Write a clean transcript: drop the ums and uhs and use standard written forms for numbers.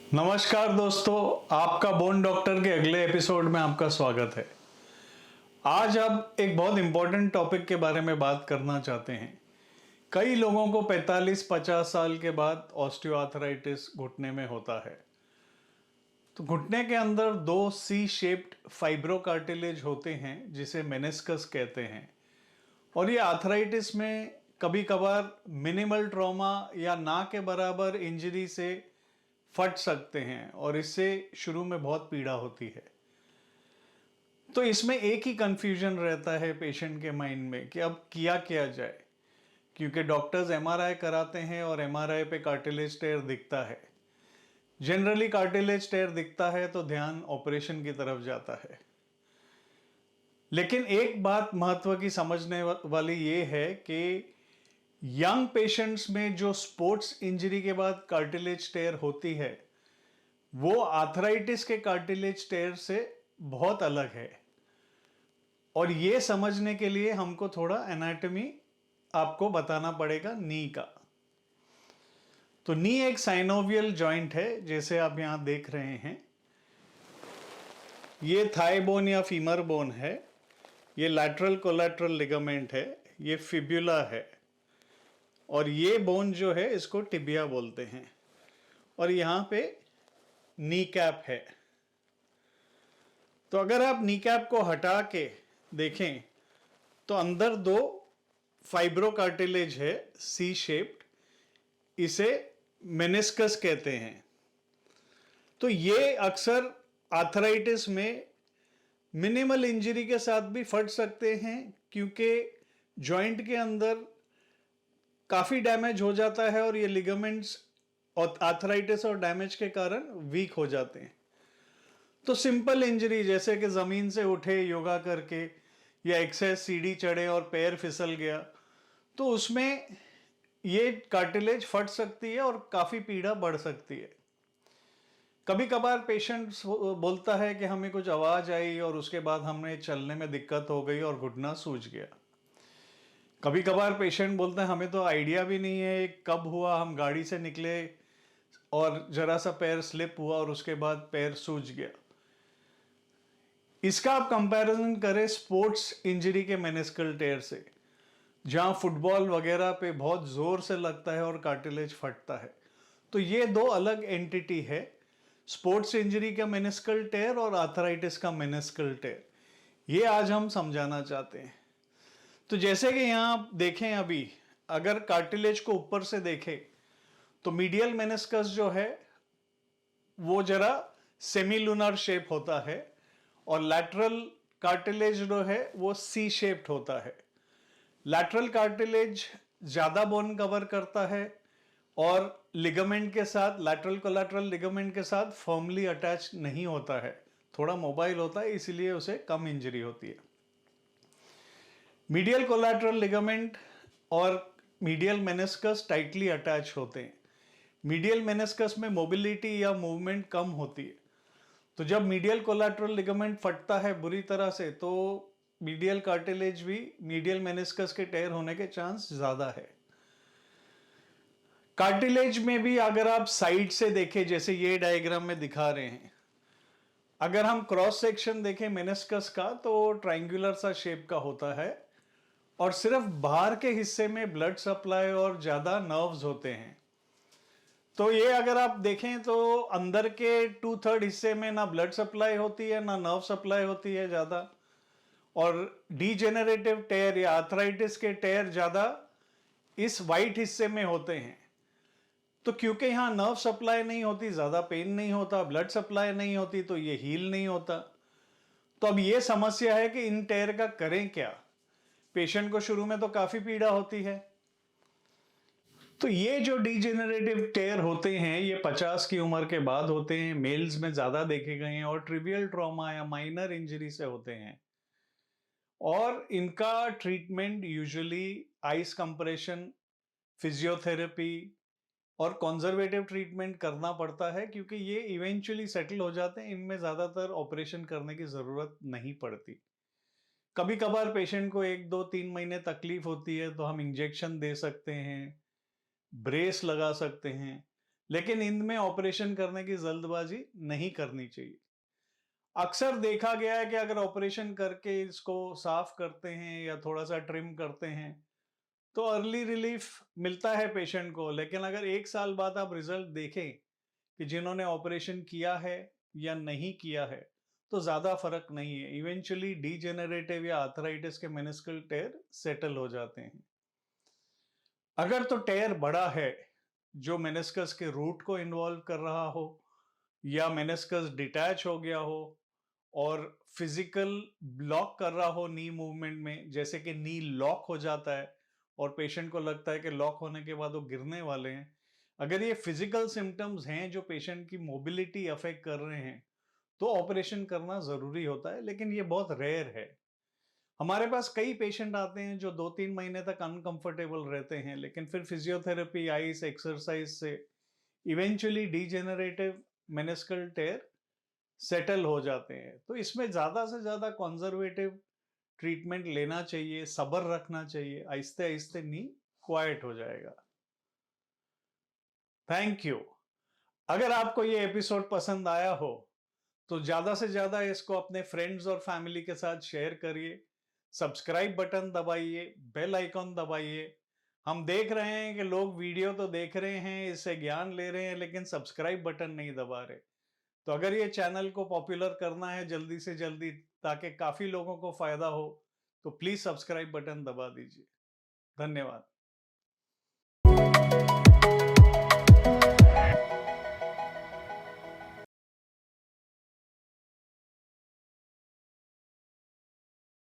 नमस्कार दोस्तों, आपका बोन डॉक्टर के अगले एपिसोड में आपका स्वागत है। आज अब एक बहुत इंपॉर्टेंट टॉपिक के बारे में बात करना चाहते हैं। कई लोगों को 45-50 साल के बाद ऑस्टियोआर्थराइटिस घुटने में होता है। तो घुटने के अंदर दो सी शेप्ड फाइब्रोकार्टिलेज होते हैं जिसे मेनिस्कस कहते हैं, और ये आर्थराइटिस में कभी कभार मिनिमल ट्रॉमा या ना के बराबर इंजरी से फट सकते हैं और इससे शुरू में बहुत पीड़ा होती है। तो इसमें एक ही कंफ्यूजन रहता है पेशेंट के माइंड में कि अब किया क्या जाए, क्योंकि डॉक्टर्स एमआरआई कराते हैं और एमआरआई पे कार्टिलेज टेयर दिखता है। जनरली कार्टिलेज टेयर दिखता है तो ध्यान ऑपरेशन की तरफ जाता है। लेकिन एक बात महत्व की समझने वाली ये है कि यंग पेशेंट्स में जो स्पोर्ट्स इंजरी के बाद कार्टिलेज टेयर होती है वो आर्थराइटिस के कार्टिलेज टेयर से बहुत अलग है, और ये समझने के लिए हमको थोड़ा एनाटॉमी आपको बताना पड़ेगा नी का। तो नी एक साइनोवियल जॉइंट है, जैसे आप यहां देख रहे हैं। ये थाई बोन या फीमर बोन है, ये लैटरल कोलैटरल लिगामेंट है, ये फिब्यूला है, और ये बोन जो है इसको टिबिया बोलते हैं, और यहां पे नी कैप है। तो अगर आप नी कैप को हटा के देखें तो अंदर दो फाइब्रोकार्टिलेज है सी शेप्ड, इसे मेनिस्कस कहते हैं। तो ये अक्सर आर्थराइटिस में मिनिमल इंजरी के साथ भी फट सकते हैं, क्योंकि जॉइंट के अंदर काफी डैमेज हो जाता है और ये लिगामेंट्स और आर्थराइटिस और डैमेज के कारण वीक हो जाते हैं। तो सिंपल इंजरी जैसे कि जमीन से उठे योगा करके या एक्सेस सीढ़ी चढ़े और पैर फिसल गया, तो उसमें ये कार्टिलेज फट सकती है और काफी पीड़ा बढ़ सकती है। कभी कभार पेशेंट बोलता है कि हमें कुछ आवाज आई और उसके बाद हमें चलने में दिक्कत हो गई और घुटना सूज गया। कभी कभार पेशेंट बोलते हैं हमें तो आइडिया भी नहीं है कब हुआ, हम गाड़ी से निकले और जरा सा पैर स्लिप हुआ और उसके बाद पैर सूज गया। इसका आप कंपैरिजन करें स्पोर्ट्स इंजरी के मेनिस्कल टेयर से, जहां फुटबॉल वगैरह पे बहुत जोर से लगता है और कार्टिलेज फटता है। तो ये दो अलग एंटिटी है, स्पोर्ट्स इंजरी का मेनिस्कल टेयर और आर्थराइटिस का मेनिस्कल टेयर। ये आज हम समझाना चाहते हैं। तो जैसे कि यहां आप देखें, अभी अगर कार्टिलेज को ऊपर से देखें तो मीडियल मेनिस्कस जो है वो जरा सेमीलुनर शेप होता है, और लैटरल कार्टिलेज जो है वो सी शेप्ड होता है। लैटरल कार्टिलेज ज्यादा बोन कवर करता है और लिगामेंट के साथ, लैटरल कोलैटरल लिगामेंट के साथ फर्मली अटैच नहीं होता है, थोड़ा मोबाइल होता है, इसलिए उसे कम इंजरी होती है। मीडियल कोलैटरल लिगामेंट और मीडियल मेनिस्कस टाइटली अटैच होते हैं। मीडियल मेनिस्कस में मोबिलिटी या मूवमेंट कम होती है, तो जब मीडियल कोलैटरल लिगामेंट फटता है बुरी तरह से तो मीडियल कार्टिलेज भी मीडियल मेनिस्कस के टेयर होने के चांस ज्यादा है। कार्टिलेज में भी अगर आप साइड से देखें, जैसे ये डायग्राम में दिखा रहे हैं, अगर हम क्रॉस सेक्शन देखें मेनिस्कस का तो ट्रायंगुलर सा शेप का होता है, और सिर्फ बाहर के हिस्से में ब्लड सप्लाई और ज्यादा नर्व्स होते हैं। तो ये अगर आप देखें तो अंदर के 2/3 हिस्से में ना ब्लड सप्लाई होती है ना नर्व सप्लाई होती है ज्यादा, और डीजेनरेटिव टेयर या आर्थराइटिस के टेयर ज्यादा इस वाइट हिस्से में होते हैं। तो क्योंकि यहां नर्व सप्लाई नहीं होती, ज्यादा पेन नहीं होता, ब्लड सप्लाई नहीं होती, तो ये हील नहीं होता। तो अब ये समस्या है कि इन टेयर का करें क्या। पेशेंट को शुरू में तो काफी पीड़ा होती है। तो ये जो डीजेनरेटिव टेयर होते हैं ये 50 की उम्र के बाद होते हैं, मेल्स में ज्यादा देखे गए हैं, और ट्रिवियल ट्रॉमा या माइनर इंजरी से होते हैं। और इनका treatment usually ice compression, physiotherapy और कंजर्वेटिव ट्रीटमेंट करना पड़ता है, क्योंकि ये इवेंचुअली सेटल हो जाते हैं, इनमें ज्यादातर ऑपरेशन करने की जरूरत नहीं पड़ती। कभी कभार पेशेंट को 1-2-3 महीने तकलीफ होती है तो हम इंजेक्शन दे सकते हैं, ब्रेस लगा सकते हैं, लेकिन इनमें ऑपरेशन करने की जल्दबाजी नहीं करनी चाहिए। अक्सर देखा गया है कि अगर ऑपरेशन करके इसको साफ करते हैं या थोड़ा सा ट्रिम करते हैं तो अर्ली रिलीफ मिलता है पेशेंट को, लेकिन अगर 1 साल बाद आप रिजल्ट देखें कि जिन्होंने ऑपरेशन किया है या नहीं किया है तो ज्यादा फर्क नहीं है। इवेंचुअली डीजेनरेटिव या आर्थराइटिस के मेनिस्कल टेयर सेटल हो जाते हैं। अगर तो टेयर बड़ा है जो मेनिस्कस के रूट को इन्वॉल्व कर रहा हो या मेनिस्कस डिटैच हो गया हो और फिजिकल ब्लॉक कर रहा हो नी मूवमेंट में, जैसे कि नी लॉक हो जाता है और पेशेंट को लगता है कि लॉक होने के बाद वो गिरने वाले हैं, अगर ये फिजिकल सिम्टम्स हैं जो पेशेंट की मोबिलिटी अफेक्ट कर रहे हैं तो ऑपरेशन करना जरूरी होता है, लेकिन ये बहुत रेयर है। हमारे पास कई पेशेंट आते हैं जो 2-3 महीने तक अनकंफर्टेबल रहते हैं, लेकिन फिर फिजियोथेरेपी, आइस एक्सरसाइज से इवेंचुअली डीजेनरेटिव मेनिस्कल टेयर सेटल हो जाते हैं। तो इसमें ज्यादा से ज्यादा कंजर्वेटिव ट्रीटमेंट लेना चाहिए, सब्र रखना चाहिए, आहिस्ते आहिस्ते नी क्वाइट हो जाएगा। Thank you. अगर आपको ये एपिसोड पसंद आया हो तो ज्यादा से ज्यादा इसको अपने फ्रेंड्स और फैमिली के साथ शेयर करिए, सब्सक्राइब बटन दबाइए, बेल आइकॉन दबाइए। हम देख रहे हैं कि लोग वीडियो तो देख रहे हैं, इससे ज्ञान ले रहे हैं, लेकिन सब्सक्राइब बटन नहीं दबा रहे। तो अगर ये चैनल को पॉपुलर करना है जल्दी से जल्दी ताकि काफी लोगों को फायदा हो तो प्लीज सब्सक्राइब बटन दबा दीजिए। धन्यवाद।